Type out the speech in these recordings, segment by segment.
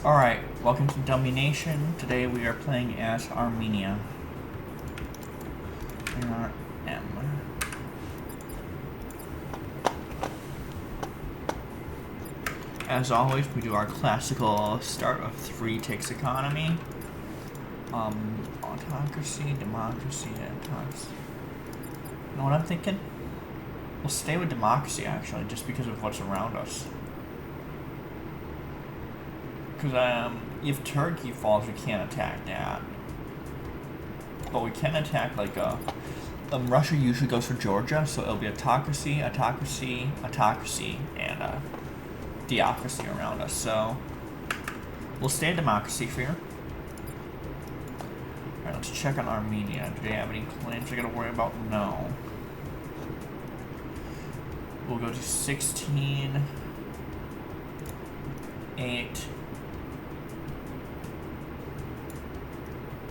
Alright, welcome to Dummynation. Today we are playing as Armenia. RM. As always, we do our classical start of 3 takes economy. Autocracy, democracy, autocracy. You know what I'm thinking? We'll stay with democracy, actually, just because of what's around us. Because if Turkey falls, we can't attack that. But we can attack, like, Russia usually goes for Georgia, so it'll be autocracy, autocracy, autocracy, and theocracy around us. So we'll stay in democracy for here. Alright, let's check on Armenia. Do they have any claims I gotta worry about? No. We'll go to 16, 8,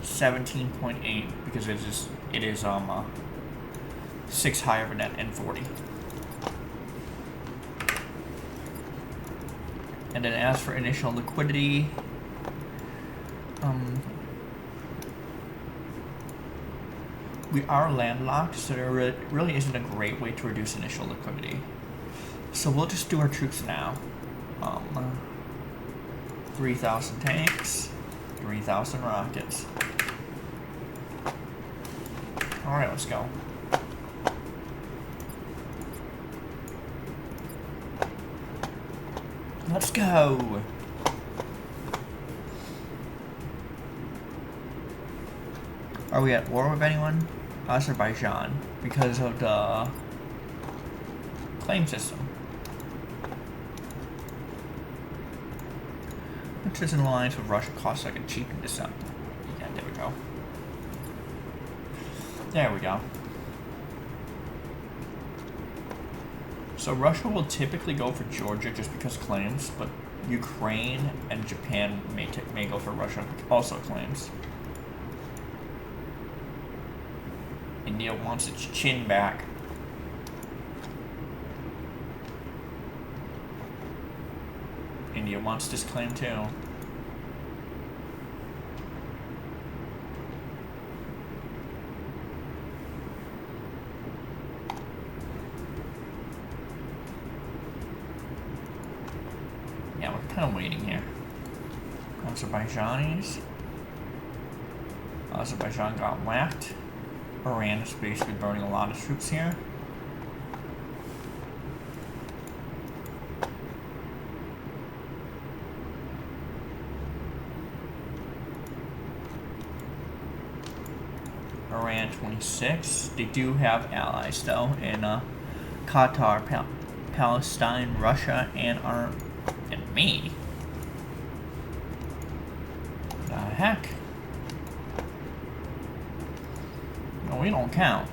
17.8 because it is 6 higher than that and 40. And then as for initial liquidity, we are landlocked, so there really isn't a great way to reduce initial liquidity. So we'll just do our troops now. 3,000 tanks, 3,000 rockets. Alright, let's go. Let's go! Are we at war with anyone? Azerbaijan, because of the claim system. Which is in alliance with Russia, costs like a cheapen this up. Yeah, there we go. There we go. So Russia will typically go for Georgia just because claims, but Ukraine and Japan may go for Russia, also claims. India wants its chin back. India wants this claim too. Yeah, we're kind of waiting here. Azerbaijanis. Azerbaijan got whacked. Iran is basically burning a lot of troops here. Iran 26. They do have allies though in Qatar, Palestine, Russia, and me. The heck? No, we don't count.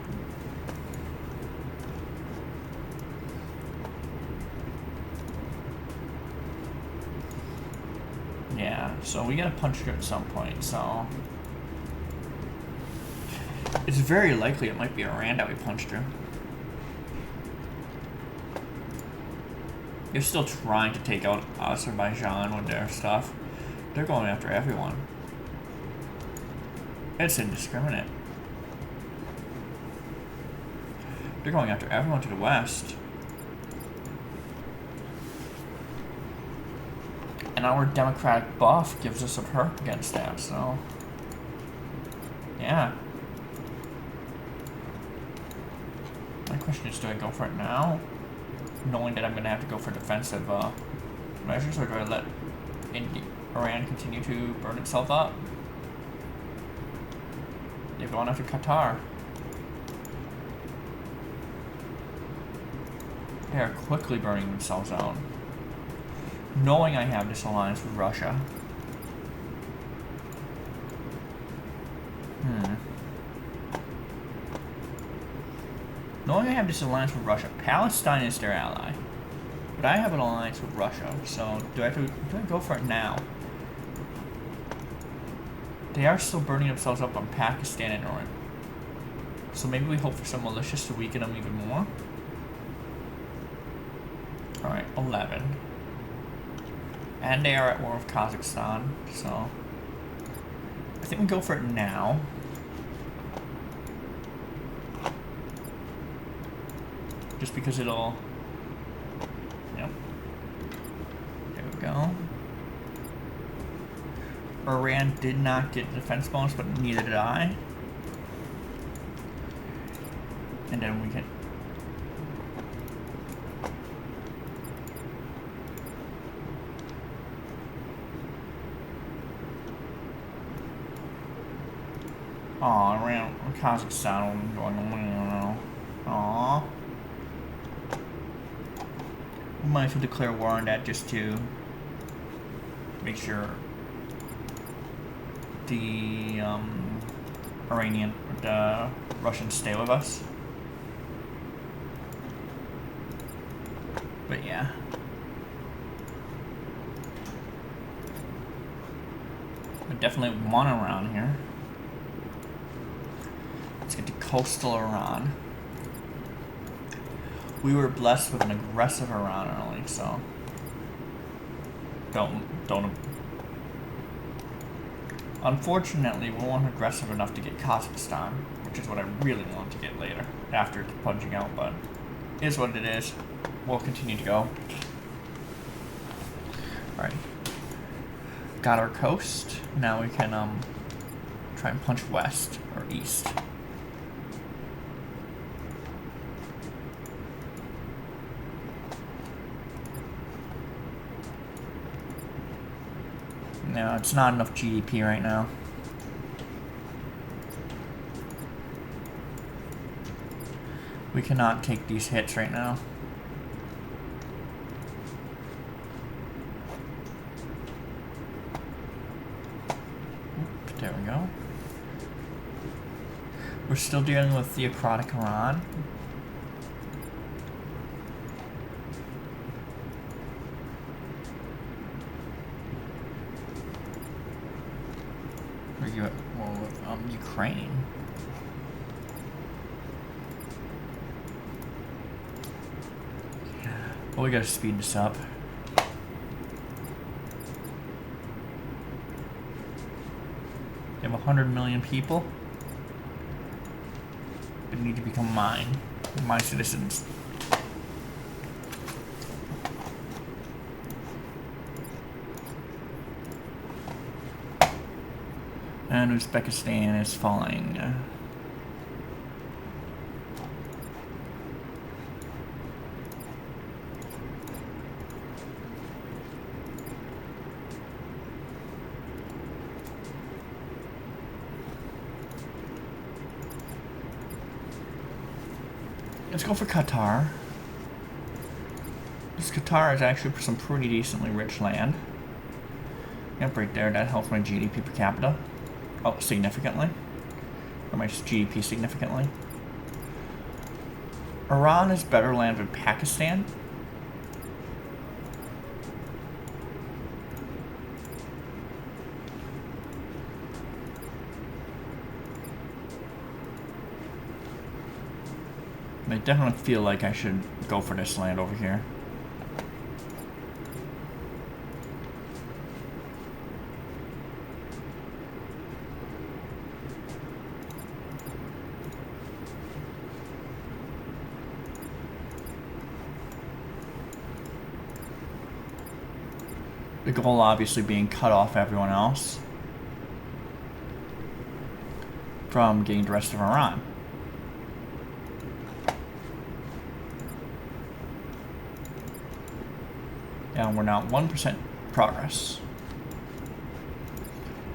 Yeah, so we gotta punch through at some point, so it's very likely it might be Iran that we punch through. They're still trying to take out Azerbaijan with their stuff. They're going after everyone. It's indiscriminate. They're going after everyone to the west. And our democratic buff gives us a perk against that, so yeah. My question is, do I go for it now? Knowing that I'm going to have to go for defensive measures, or do I let Iran continue to burn itself up? They're going after Qatar. They are quickly burning themselves out. Knowing I have this alliance with Russia. Knowing I have this alliance with Russia, Palestine is their ally. But I have an alliance with Russia, so do I go for it now? They are still burning themselves up on Pakistan and Iran. So maybe we hope for some militias to weaken them even more. Alright, 11. And they are at war with Kazakhstan, so I think we go for it now. Just because it'll... Yep. There we go. Iran did not get the defense bonus, but neither did I. And then we can... Aw, Iran, Kazakhstan going on. Aw. We might as well declare war on that just to make sure the the Russians stay with us. But yeah. I definitely want Iran here. Let's get to coastal Iran. We were blessed with an aggressive Iran early, so don't. Unfortunately, we weren't aggressive enough to get Kazakhstan, which is what I really want to get later after punching out. But it is what it is. We'll continue to go. All right, got our coast. Now we can try and punch west or east. No, it's not enough GDP right now. We cannot take these hits right now. Oops, there we go. We're still dealing with theocratic Iran. Ukraine. Well, we gotta speed this up. They have 100 million people. They need to become my citizens. And Uzbekistan is falling. Let's go for Qatar. This Qatar is actually some pretty decently rich land. Yep, right there, that helps my GDP per capita. Oh, significantly. Or my GDP significantly. Iran is better land than Pakistan. I definitely feel like I should go for this land over here. The goal obviously being cut off everyone else from getting the rest of Iran. And we're now at 1% progress.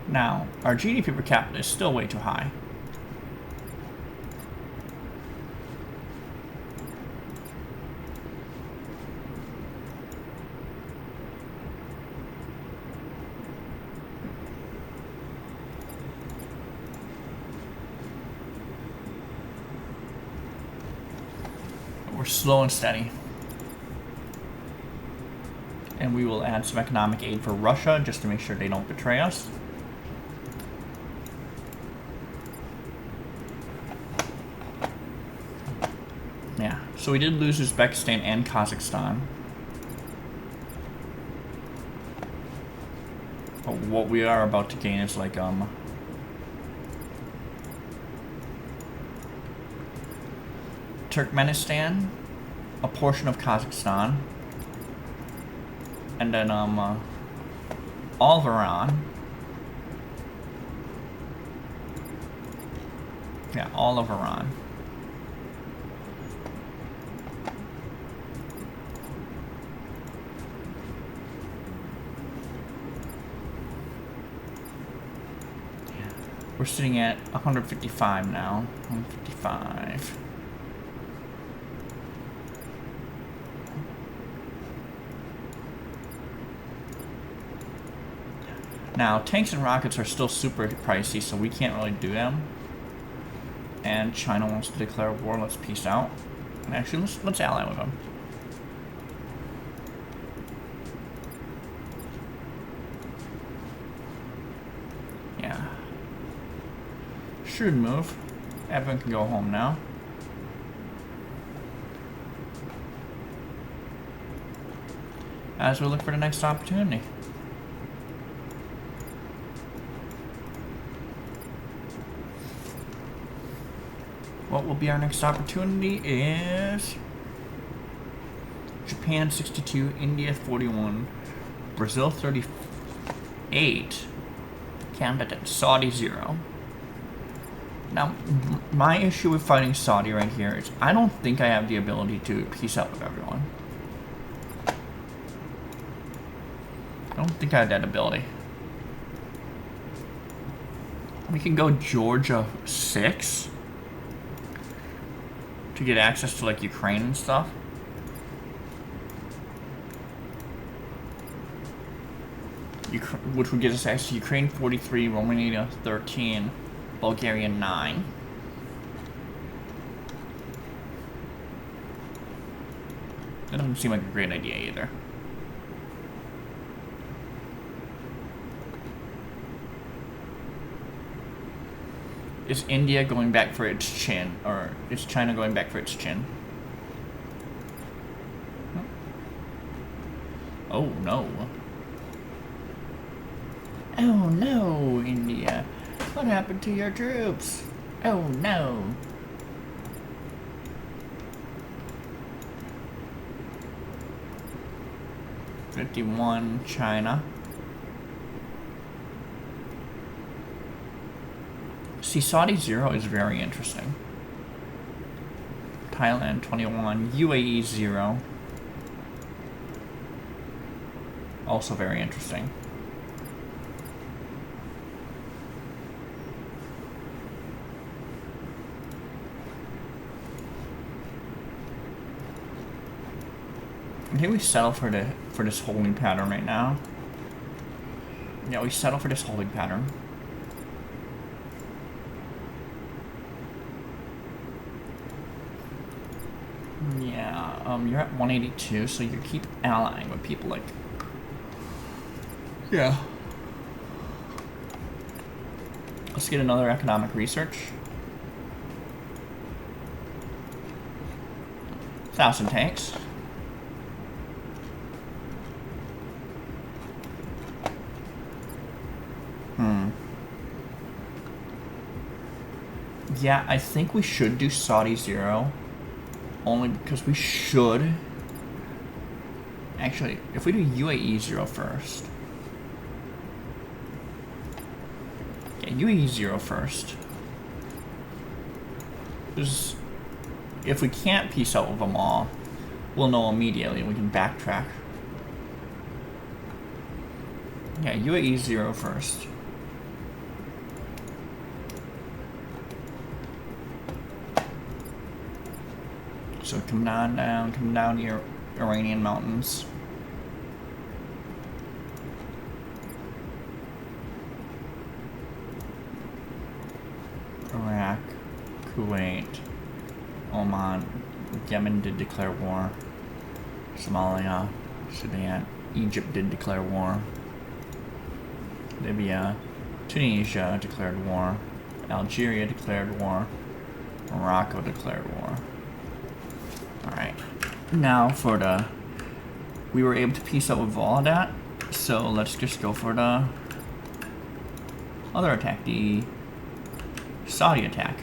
Now, our GDP per capita is still way too high. We're slow and steady. And we will add some economic aid for Russia just to make sure they don't betray us. Yeah, so we did lose Uzbekistan and Kazakhstan. What we are about to gain is like Turkmenistan, a portion of Kazakhstan, and then all of Iran. Yeah, all of Iran. We're sitting at 155 now. 155. Now, tanks and rockets are still super pricey, so we can't really do them. And China wants to declare war. Let's peace out. And actually, let's ally with them. Yeah. Shrewd move. Everyone can go home now. As we look for the next opportunity. What will be our next opportunity is Japan 62, India 41, Brazil 38, Canada, Saudi 0. Now, my issue with fighting Saudi right here is I don't think I have the ability to peace out with everyone. I don't think I have that ability. We can go Georgia 6 to get access to like Ukraine and stuff. Which would get us access to Ukraine 43, Romania 13, Bulgaria 9. That doesn't seem like a great idea either. Is India going back for its chin, or is China going back for its chin? Oh no. Oh no, India. What happened to your troops? Oh no. $51, China. See, Saudi 0 is very interesting. Thailand 21, UAE 0. Also very interesting. I think we settle for this holding pattern right now. Yeah, we settle for this holding pattern. Yeah, you're at 182, so you keep allying with people like... Yeah. Let's get another economic research. 1,000 tanks. Yeah, I think we should do Saudi 0. Only because we should. Actually, if we do UAE 0 first. Yeah, UAE 0 first. Because if we can't peace out with them all, we'll know immediately and we can backtrack. Yeah, UAE 0 first. So come down to your Iranian mountains. Iraq, Kuwait, Oman, Yemen did declare war. Somalia, Sudan, Egypt did declare war. Libya, Tunisia declared war. Algeria declared war. Morocco declared war. Alright, now for the... We were able to peace out with all of that. So let's just go for the other attack, the Saudi attack.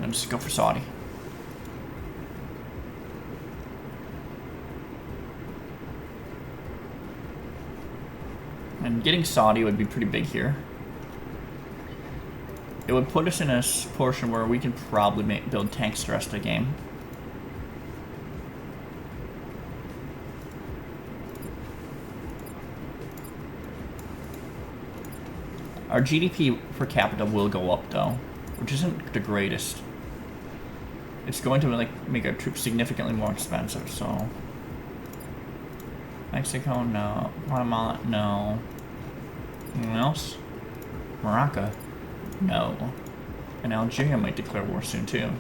Let's go for Saudi. And getting Saudi would be pretty big here. It would put us in a portion where we can probably build tanks the rest of the game. Our GDP per capita will go up though, which isn't the greatest. It's going to make our troops significantly more expensive, so. Mexico, no. Guatemala, no. Anyone else? Morocco, no. And Algeria might declare war soon too.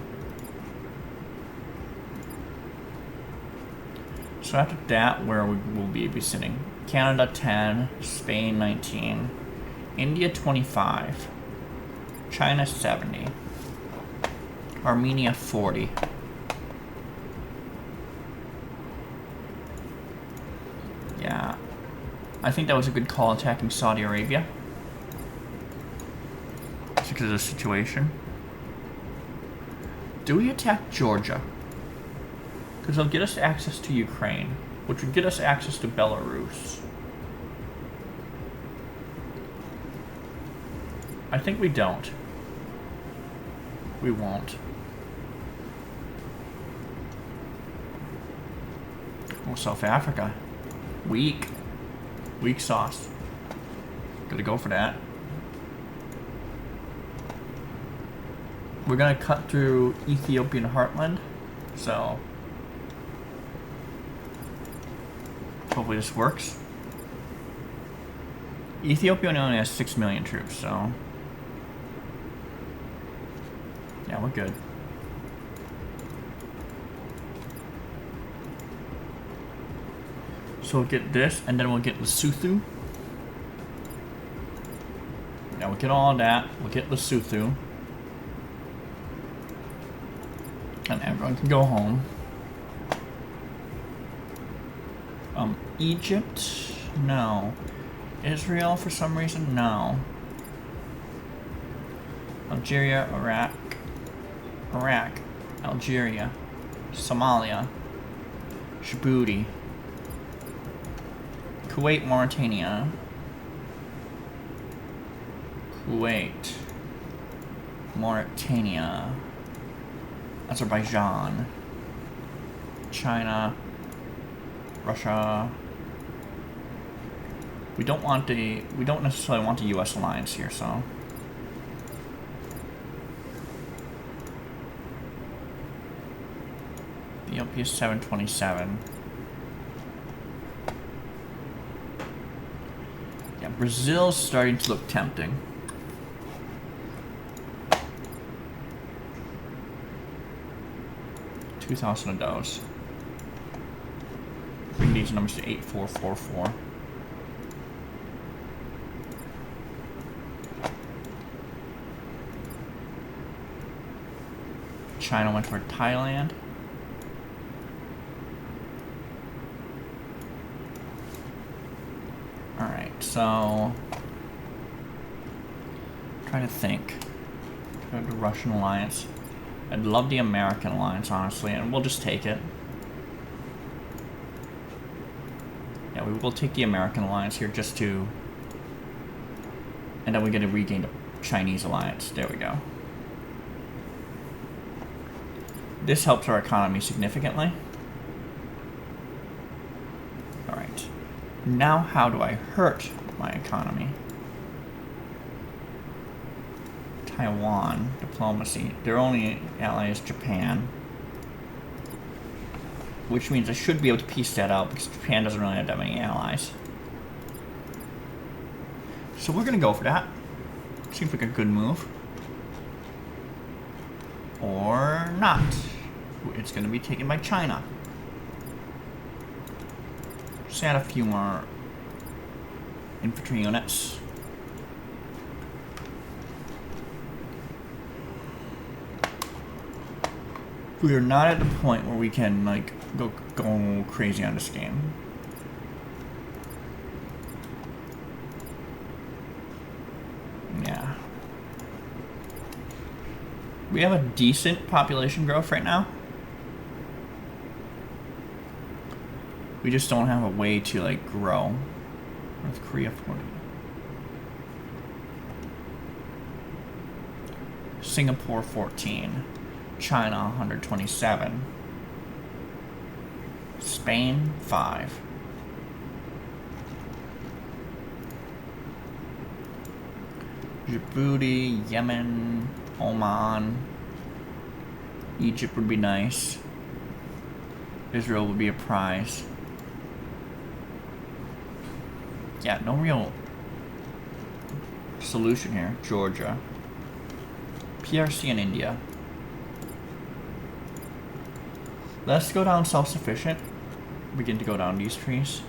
So after that, where we will be sitting? Canada 10, Spain 19, India 25, China 70, Armenia 40. Yeah, I think that was a good call attacking Saudi Arabia. It's because of the situation. Do we attack Georgia? Because they'll get us access to Ukraine, which would get us access to Belarus. I think we don't. We won't. Well, South Africa. Weak sauce. Gotta go for that. We're gonna cut through Ethiopian heartland, so hopefully this works. Ethiopia only has 6 million troops, so yeah, we're good. So we'll get this, and then we'll get Lesotho. Yeah, we'll get all that. We'll get Lesotho. And everyone can go home. Egypt? No. Israel, for some reason? No. Algeria, Iraq, Algeria, Somalia, Djibouti, Kuwait, Mauritania, Azerbaijan, China, Russia. We don't necessarily want the US alliance here, so. Ethiopia 727. Yeah, Brazil's starting to look tempting. $2,000 of those. Bring these numbers to 8444. China went for Thailand. Alright, so trying to think. Try the Russian alliance. I'd love the American alliance, honestly, and we'll just take it. Yeah, we will take the American alliance here just to... And then we get to regain the Chinese alliance. There we go. This helps our economy significantly. Alright. Now how do I hurt my economy? Taiwan, diplomacy. Their only ally is Japan. Which means I should be able to piece that out because Japan doesn't really have that many allies. So we're gonna go for that. Seems like a good move. Or not. It's gonna be taken by China. Just add a few more infantry units. We are not at the point where we can like go crazy on this game. Yeah. We have a decent population growth right now. We just don't have a way to like grow. North Korea 40. Singapore 14. China 127. Spain 5. Djibouti, Yemen, Oman. Egypt would be nice. Israel would be a prize. Yeah, no real solution here. Georgia. PRC and India. Let's go down self-sufficient. Begin to go down these trees.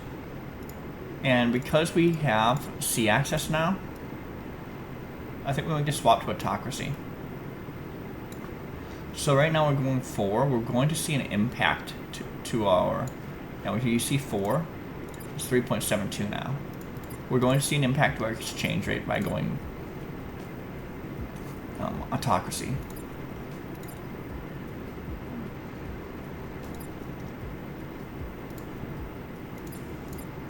And because we have sea access now, I think we're going to swap to autocracy. So right now we're going 4. We're going to see an impact to our... Now here you see 4. It's 3.72 now. We're going to see an impact to our exchange rate by going autocracy.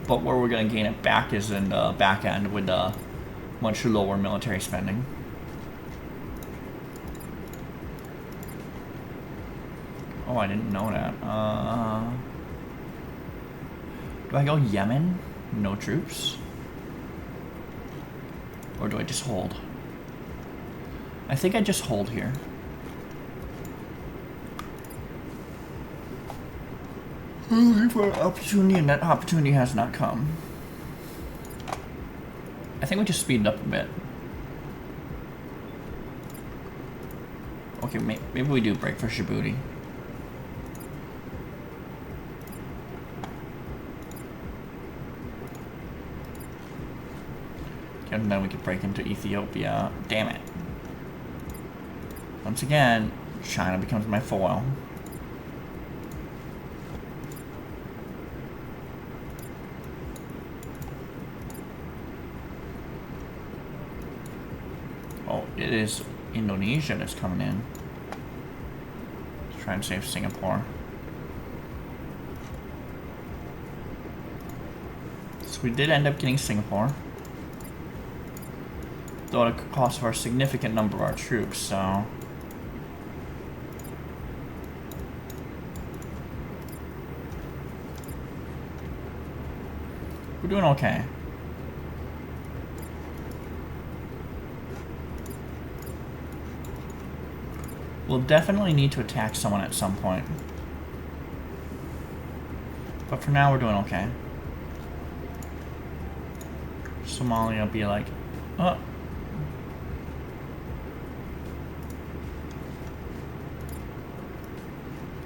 But where we're going to gain it back is in the back end with much lower military spending. Oh, I didn't know that. Do I go Yemen? No troops? Or do I just hold? I think I just hold here. Looking for an opportunity, and that opportunity has not come. I think we just speed it up a bit. Okay, maybe we do break for Djibouti. And then we could break into Ethiopia. Damn it. Once again, China becomes my foil. Oh, it is Indonesia that's coming in. Let's try and save Singapore. So we did end up getting Singapore. Though it could cost for a significant number of our troops, so... We're doing okay. We'll definitely need to attack someone at some point. But for now, we're doing okay. Somalia will be like, oh.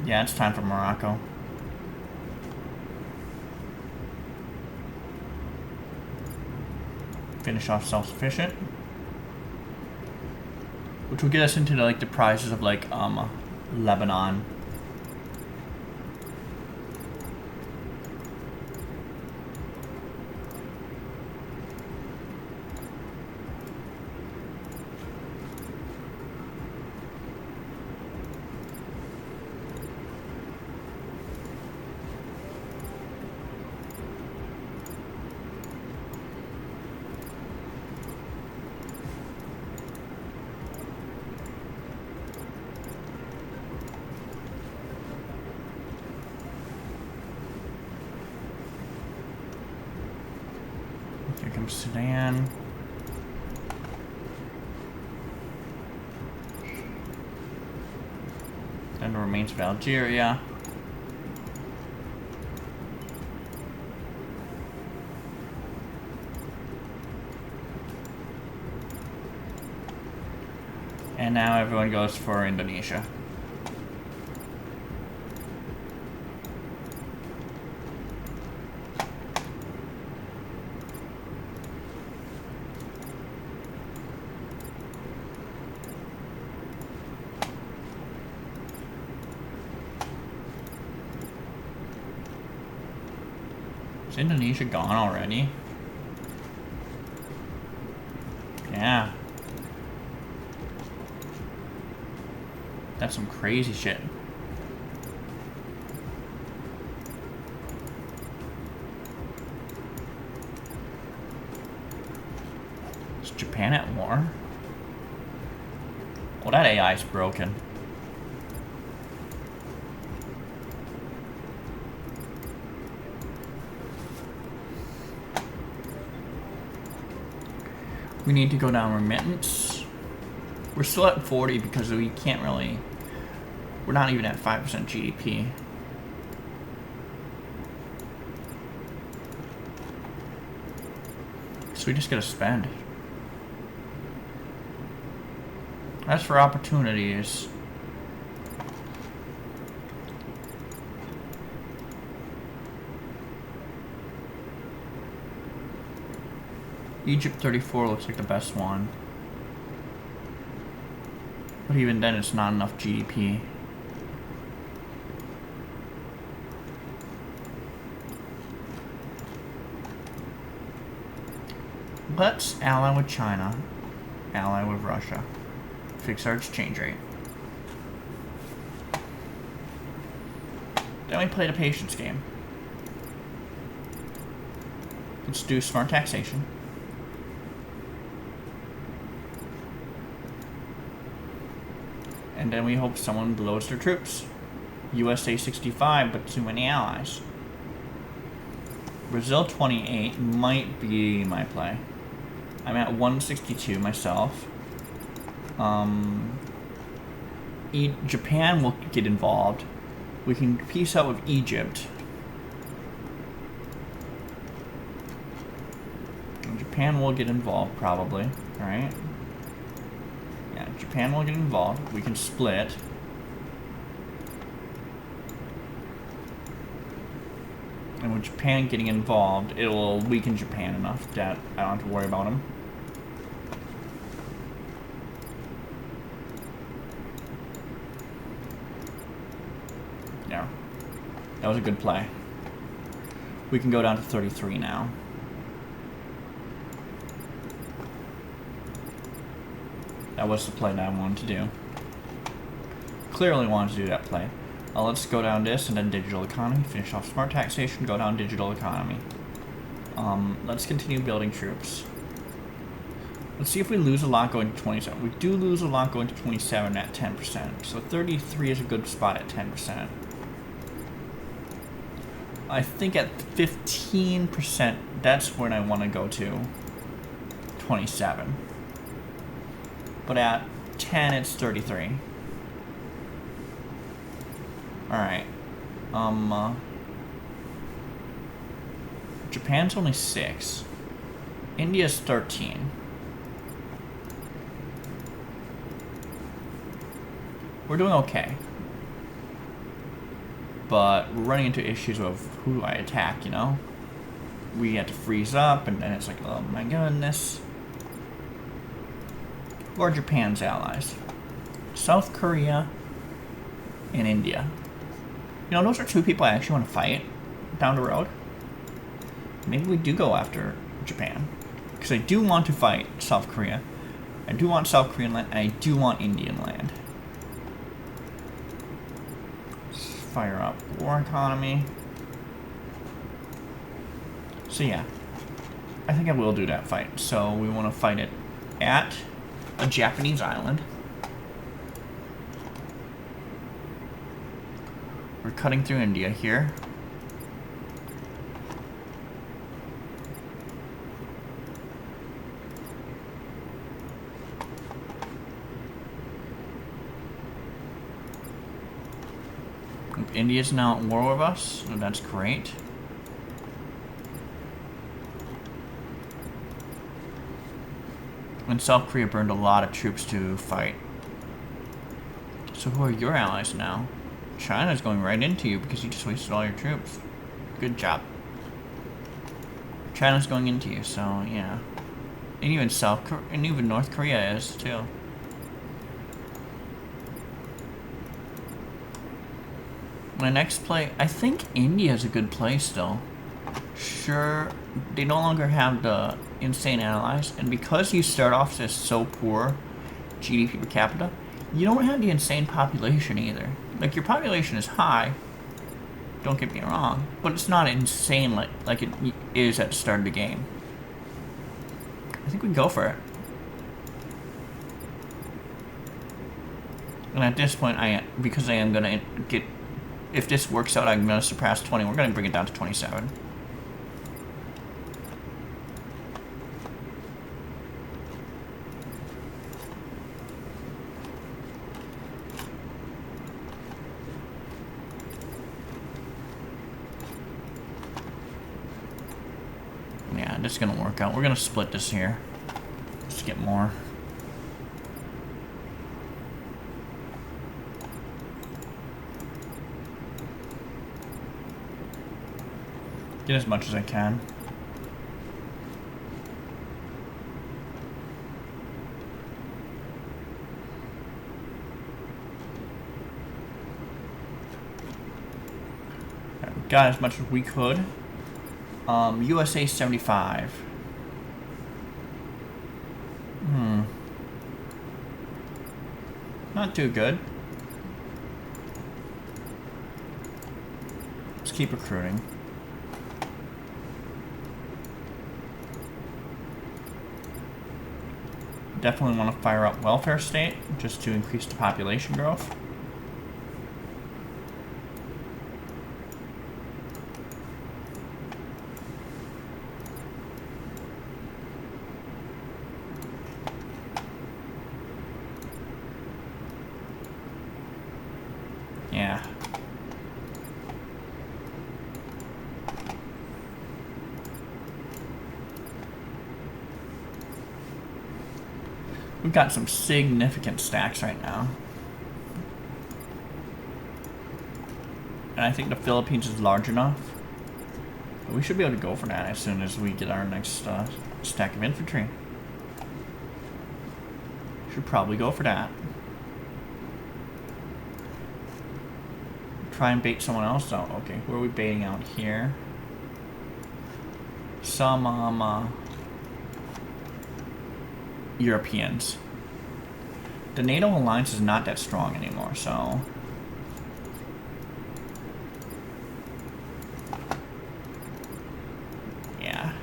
Yeah, it's time for Morocco. Finish off self-sufficient. Which will get us into the prizes of Lebanon. Here comes Sudan. Then the remains of Algeria. And now everyone goes for Indonesia. Is Indonesia gone already? Yeah. That's some crazy shit. Is Japan at war? Well, that AI's broken. We need to go down remittance. We're still at 40 because we can't really... We're not even at 5% GDP. So we just gotta spend. As for opportunities... Egypt 34 looks like the best one. But even then, it's not enough GDP. Let's ally with China. Ally with Russia. Fix our exchange rate. Then we play the patience game. Let's do smart taxation. And then we hope someone blows their troops. USA 65, but too many allies. Brazil 28 might be my play. I'm at 162 myself. Japan will get involved. We can peace out with Egypt. And Japan will get involved probably, right? Yeah, Japan will get involved. We can split. And with Japan getting involved, it will weaken Japan enough that I don't have to worry about them. Yeah. That was a good play. We can go down to 33 now. That was the play that I wanted to do. Clearly wanted to do that play. Let's go down this and then digital economy. Finish off smart taxation, go down digital economy. Let's continue building troops. Let's see if we lose a lot going to 27. We do lose a lot going to 27 at 10%. So 33 is a good spot at 10%. I think at 15%, that's when I want to go to 27. But at 10, it's 33. Alright. Japan's only 6. India's 13. We're doing okay. But we're running into issues of who do I attack, you know? We have to freeze up, and then it's like, oh my goodness. Who are Japan's allies? South Korea and India. You know, those are two people I actually want to fight down the road. Maybe we do go after Japan. Because I do want to fight South Korea. I do want South Korean land, and I do want Indian land. Let's fire up war economy. So yeah. I think I will do that fight. So we want to fight it at a Japanese island. We're cutting through India here. India's now at war with us, so that's great. And South Korea burned a lot of troops to fight. So who are your allies now? China's going right into you because you just wasted all your troops. Good job. China's going into you, so yeah. And even even North Korea is too. My next play, I think India's a good play still. Sure, they no longer have the insane allies, and because you start off as so poor GDP per capita, you don't have the insane population either. Like, your population is high, don't get me wrong, but it's not insane like it is at the start of the game. I think we go for it. And at this point, because I am gonna get, if this works out, I'm gonna surpass 20. We're gonna bring it down to 27. Yeah, this is gonna work out. We're gonna split this here. Just get more. Get as much as I can. Right, got as much as we could. USA 75. Not too good. Let's keep recruiting. Definitely want to fire up welfare state just to increase the population growth. Yeah. We've got some significant stacks right now. And I think the Philippines is large enough. But we should be able to go for that as soon as we get our next stack of infantry. Should probably go for that. Try and bait someone else out. Okay, who are we baiting out here? Some Europeans. The NATO alliance is not that strong anymore, so yeah.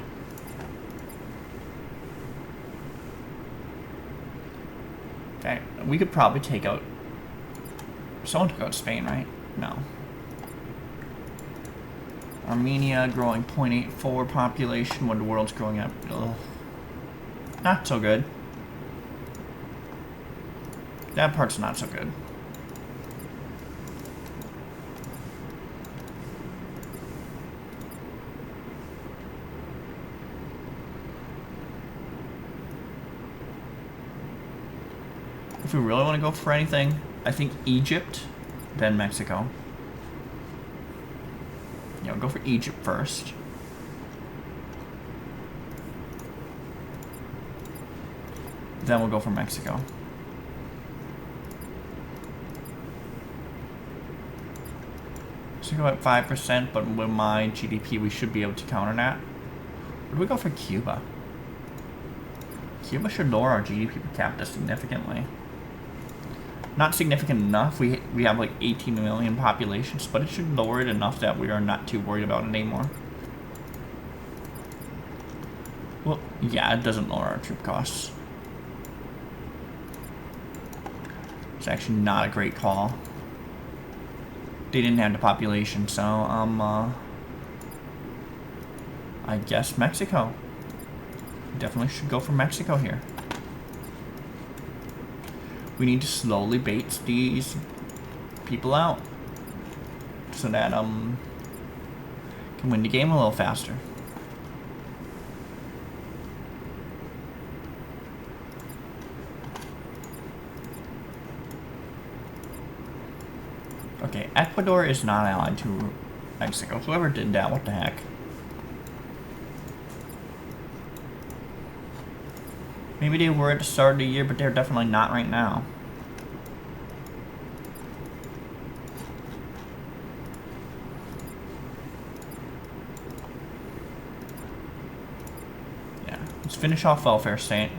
Okay, we could probably take out someone took out Spain, right? No. Armenia growing 0.84 population when the world's growing up. Ugh. Not so good. That part's not so good. If we really want to go for anything, I think Egypt, then Mexico. Yeah, we'll go for Egypt first. Then we'll go for Mexico. Mexico at 5%, but with my GDP, we should be able to counter that. Or do we go for Cuba? Cuba should lower our GDP per capita significantly. Not significant enough. We have like 18 million populations, but it should lower it enough that we are not too worried about it anymore. Well, yeah, it doesn't lower our troop costs. It's actually not a great call. They didn't have the population, so I guess Mexico. Definitely should go for Mexico here. We need to slowly bait these people out so that can win the game a little faster. Okay, Ecuador is not allied to Mexico. Whoever did that, what the heck? Maybe they were at the start of the year, but they're definitely not right now. Let's finish off welfare state.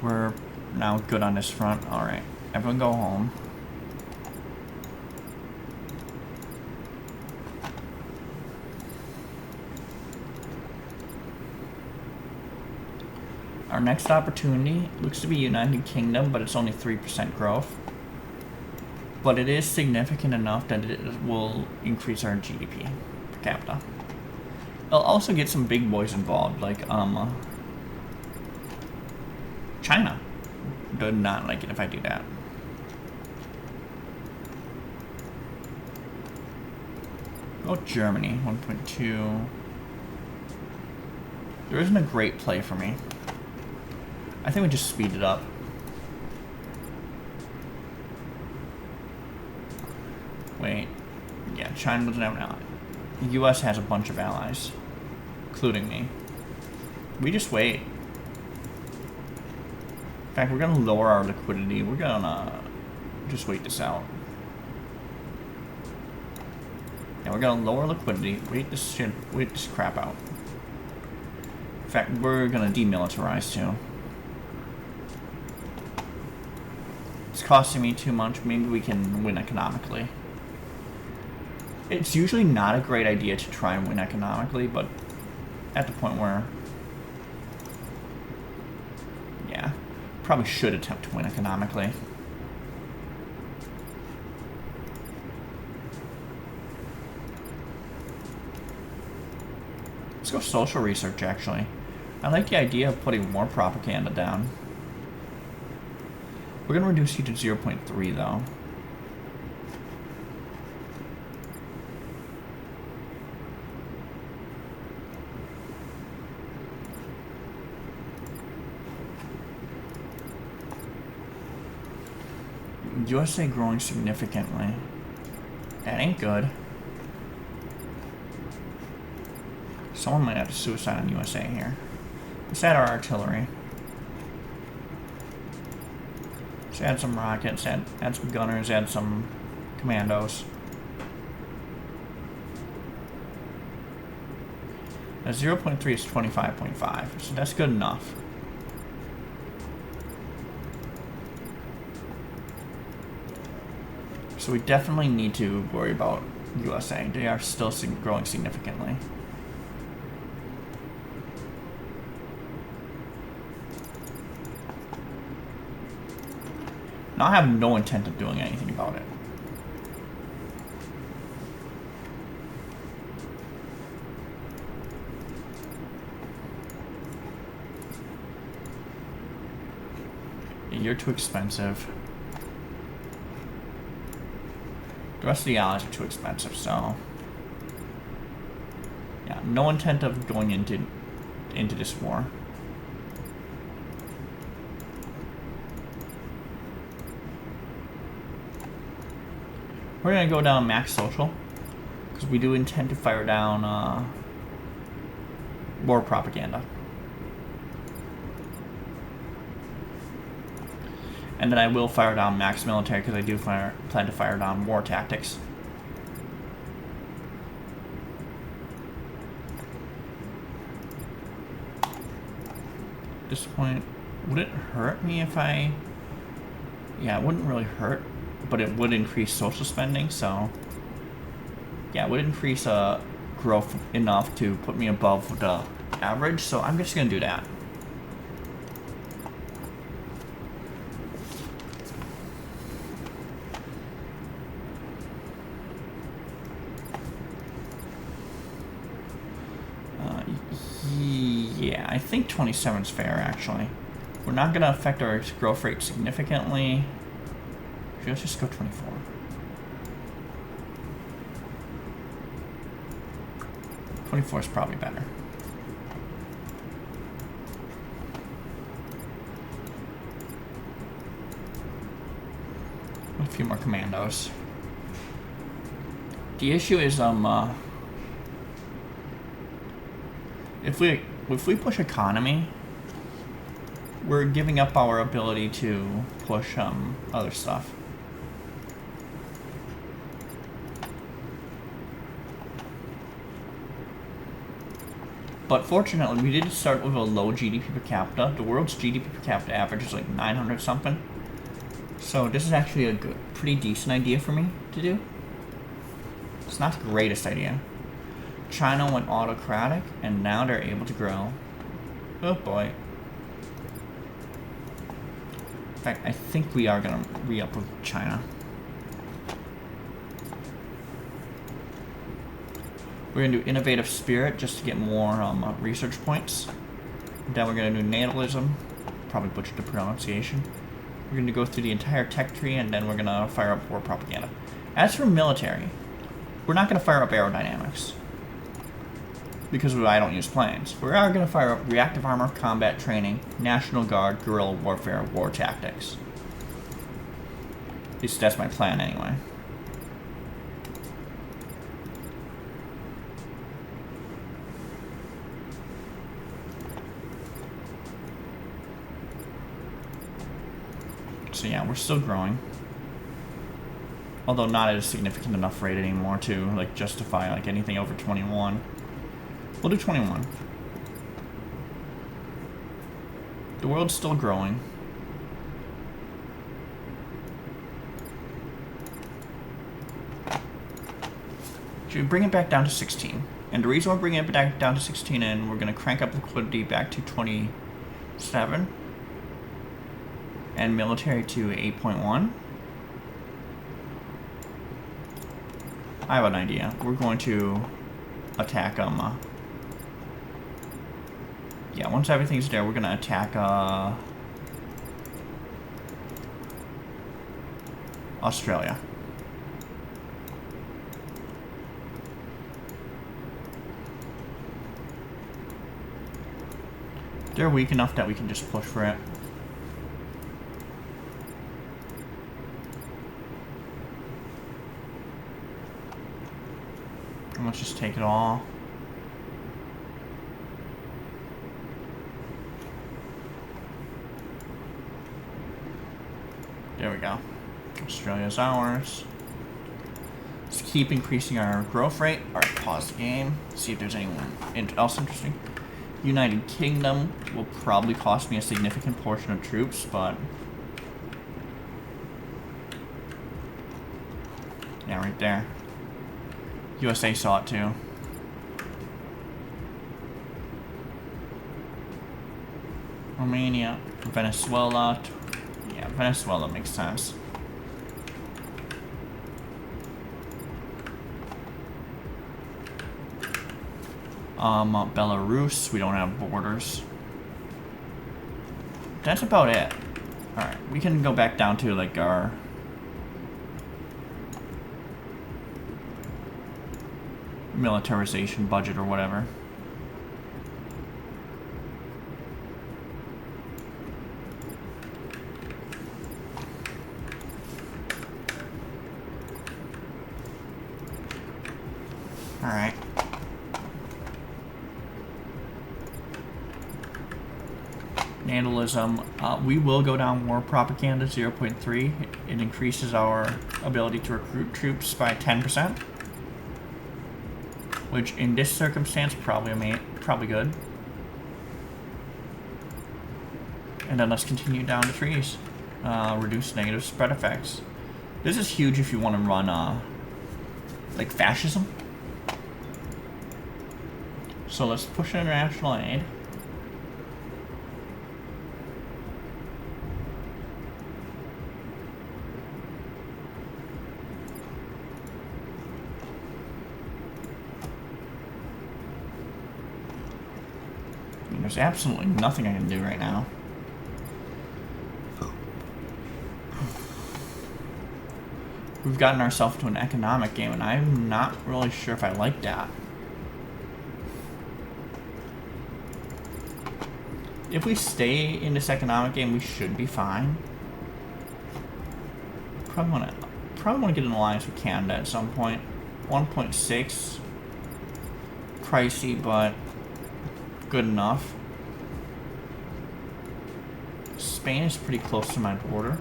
We're now good on this front. Alright. Everyone go home. Our next opportunity looks to be United Kingdom, but it's only 3% growth. But it is significant enough that it will increase our GDP per capita. It'll also get some big boys involved, like China. Do not like it if I do that. Oh, Germany, 1.2. There isn't a great play for me. I think we just speed it up. Wait. Yeah, China doesn't have an ally. The US has a bunch of allies, including me. We just wait. In fact, we're gonna lower our liquidity. We're gonna just wait this out. Yeah, we're gonna lower liquidity. Wait this crap out. In fact, we're gonna demilitarize too. It's costing me too much. Maybe we can win economically. It's usually not a great idea to try and win economically, but at the point where, yeah, probably should attempt to win economically. Let's go social research, actually. I like the idea of putting more propaganda down. We're going to reduce you to 0.3, though. USA growing significantly. That ain't good. Someone might have to suicide on USA here. Let's add our artillery. Let's add some rockets, add some gunners, add some commandos. Now 0.3 is 25.5, so that's good enough. So we definitely need to worry about USA. They are still growing significantly. Now I have no intent of doing anything about it. You're too expensive. The rest of the allies are too expensive, so yeah, no intent of going into this war. We're gonna go down max social because we do intend to fire down war propaganda, and then I will fire down max military because I do plan to fire down war tactics. At this point, would it hurt me if I? Yeah, it wouldn't really hurt, but it would increase social spending, so yeah, it would increase growth enough to put me above the average, so I'm just gonna do that. Yeah, I think 27 is fair, actually. We're not gonna affect our growth rate significantly. Let's just go 24. '24 is probably better. A few more commandos. The issue is if we push economy, we're giving up our ability to push other stuff. But fortunately, we did start with a low GDP per capita. The world's GDP per capita average is like 900 something. So this is actually a good, pretty decent idea for me to do. It's not the greatest idea. China went autocratic, and now they're able to grow. Oh boy. In fact, I think we are going to re-up with China. We're going to do innovative spirit just to get more research points. Then we're going to do natalism. Probably butchered the pronunciation. We're going to go through the entire tech tree, and then we're going to fire up war propaganda. As for military, we're not going to fire up aerodynamics, because I don't use planes. We are going to fire up reactive armor, combat training, National Guard, guerrilla warfare, war tactics. At least that's my plan anyway. So yeah, we're still growing. Although not at a significant enough rate anymore to like justify like anything over 21. We'll do 21. The world's still growing. Should we bring it back down to 16? And the reason we're bringing it back down to 16 and we're going to crank up liquidity back to 27 and military to 8.1. I have an idea. We're going to attack them. Yeah, once everything's there, we're going to attack Australia. They're weak enough that we can just push for it. And let's just take it all. There we go. Australia's ours. Let's keep increasing our growth rate. Alright, pause the game. See if there's anyone else interesting. United Kingdom will probably cost me a significant portion of troops, but... yeah, right there. USA saw it too. Armenia, Venezuela. Yeah, Venezuela makes sense. Belarus, we don't have borders. That's about it. Alright, we can go back down to like our militarization budget or whatever. Alright. Natalism. We will go down war propaganda 0.3. It increases our ability to recruit troops by 10%. Which in this circumstance probably good. And then let's continue down the trees. Reduce negative spread effects. This is huge if you want to run like fascism. So let's push international aid. There's absolutely nothing I can do right now. We've gotten ourselves to an economic game, and I'm not really sure if I like that. If we stay in this economic game, we should be fine. Probably want to get an alliance with Canada at some point. 1.6. Pricey, but good enough. Spain is pretty close to my border.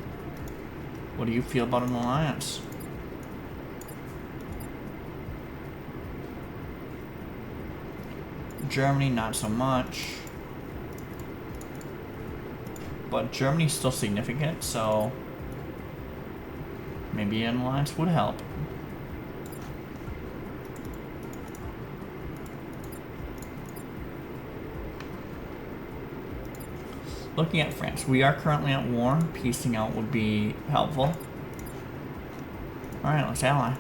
What do you feel about an alliance? Germany, not so much. But Germany's still significant, so maybe an alliance would help. Looking at France, we are currently at war. Piecing out would be helpful. Alright, let's ally.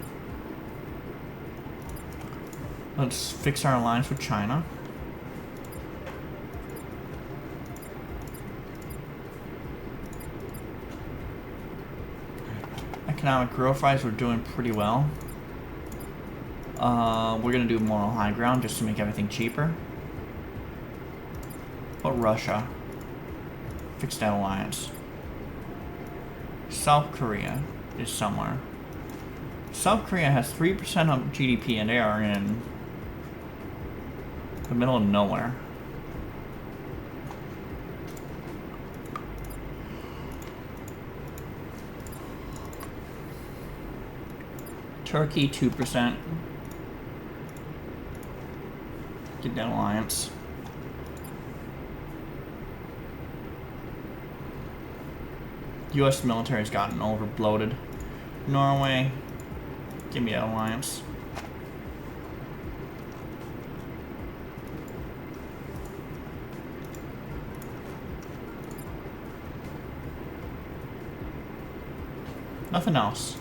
Let's fix our alliance with China. Economic growth-wise, we're doing pretty well. We're gonna do moral high ground just to make everything cheaper. But Russia. Fix that alliance. South Korea is somewhere. South Korea has 3% of GDP and they are in the middle of nowhere. Turkey, 2%. Get that alliance. US military has gotten overbloated. Norway, give me that alliance. Nothing else.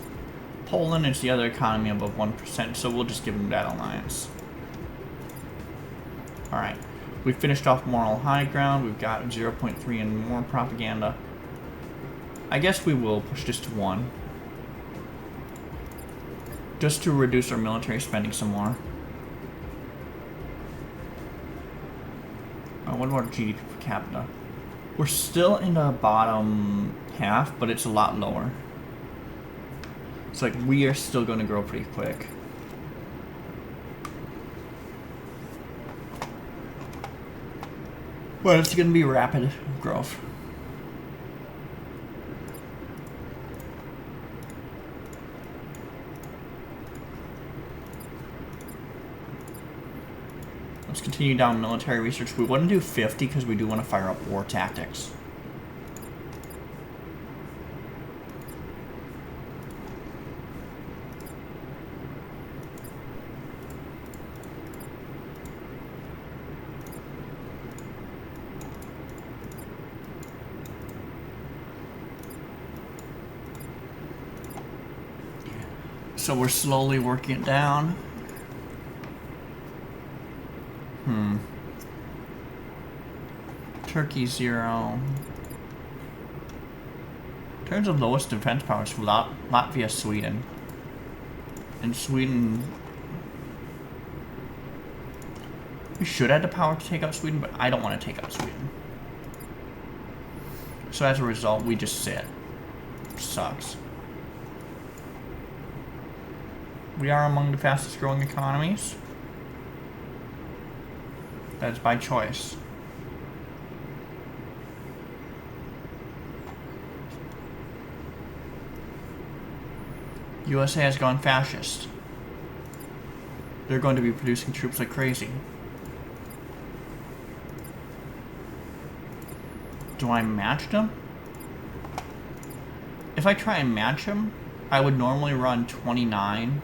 Poland is the other economy above 1%, so we'll just give them that alliance. Alright, we finished off moral high ground. We've got 0.3 and more propaganda. I guess we will push this to 1. Just to reduce our military spending some more. What about our GDP per capita? We're still in the bottom half, but it's a lot lower. It's like we are still going to grow pretty quick. But it's going to be rapid growth. Let's continue down military research. We want to do 50 because we do want to fire up war tactics. So we're slowly working it down. Turkey 0. In terms of lowest defense powers, Latvia, Sweden. And Sweden... We should have the power to take out Sweden, but I don't want to take out Sweden. So as a result, we just sit. Sucks. We are among the fastest growing economies. That's by choice. USA has gone fascist. They're going to be producing troops like crazy. Do I match them? If I try and match them, I would normally run 29,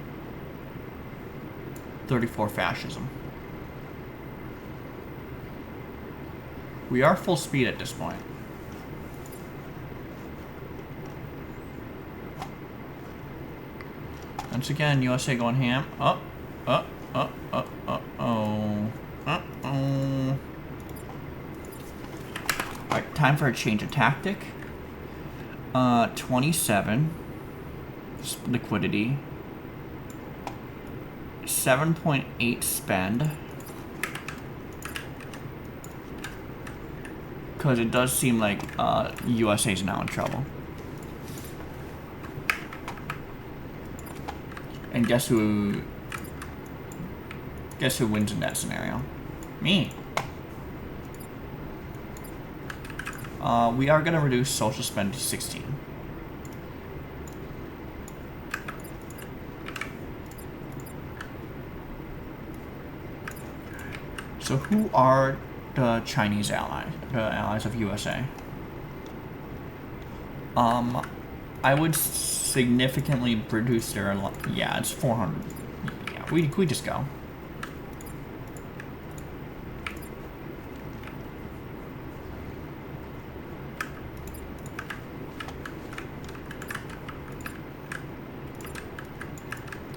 34 fascism. We are full speed at this point. Once again, USA going ham. Alright, time for a change of tactic. 27 liquidity. 7.8 spend. Because it does seem like USA is now in trouble. And guess who wins in that scenario? Me. We are going to reduce social spend to 16. So who are the Chinese allies? The allies of USA? I would significantly reduce their... Yeah, it's 400. Yeah, we just go.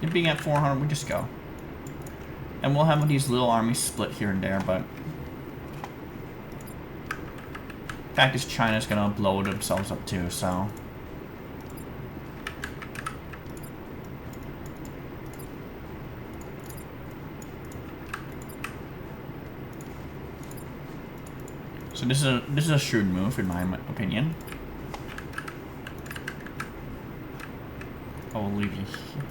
It being at 400, we just go. And we'll have these little armies split here and there, but... fact is, China's gonna blow themselves up too, so... So this is a shrewd move, in my opinion. I will leave you here.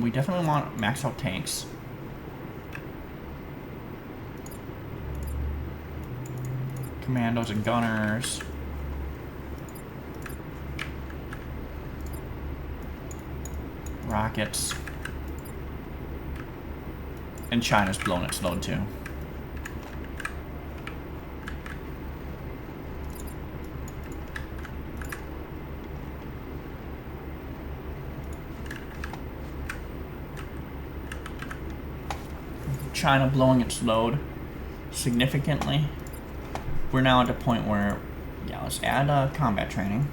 We definitely want max out tanks. Commandos and gunners. Rockets. And China's blown its load too. China blowing its load significantly. We're now at the point where, yeah, let's add combat training.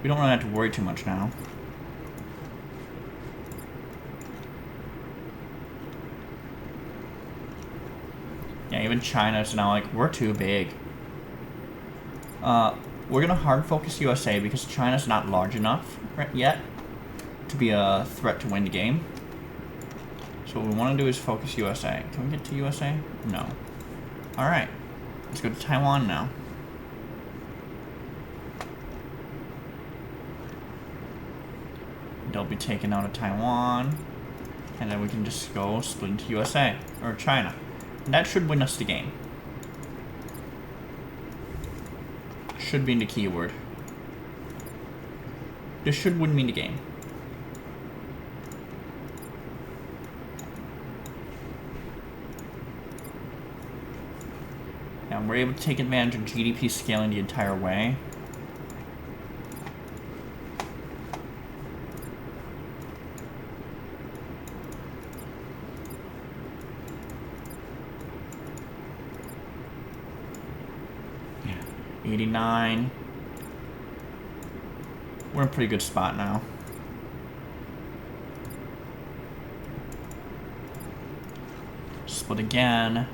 We don't really have to worry too much now. Yeah, even China's now like, we're too big. We're gonna hard focus USA because China's not large enough yet to be a threat to win the game. So what we want to do is focus USA. Can we get to USA? No. Alright. Let's go to Taiwan now. They'll be taken out of Taiwan. And then we can just go split into USA. Or China. And that should win us the game. Should be the keyword. This should win me the game. And we're able to take advantage of GDP scaling the entire way. Yeah, 89. We're in a pretty good spot now. Split again.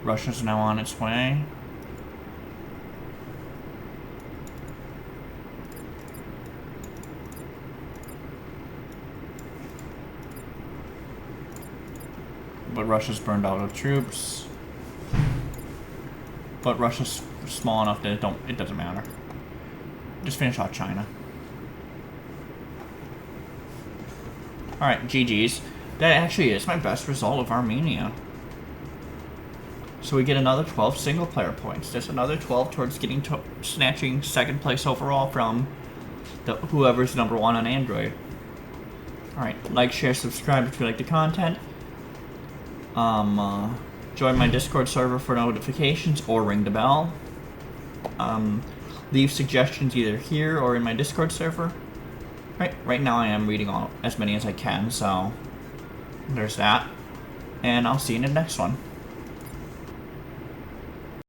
Russia's now on its way. But Russia's burned out of troops. But Russia's small enough that it doesn't matter. Just finish off China. Alright, GG's. That actually is my best result of Armenia. So we get another 12 single player points. There's another 12 towards getting snatching second place overall from whoever's number 1 on Android. Alright, like, share, subscribe if you like the content. Join my Discord server for notifications or ring the bell. Leave suggestions either here or in my Discord server. Right now I am reading as many as I can, so there's that. And I'll see you in the next one.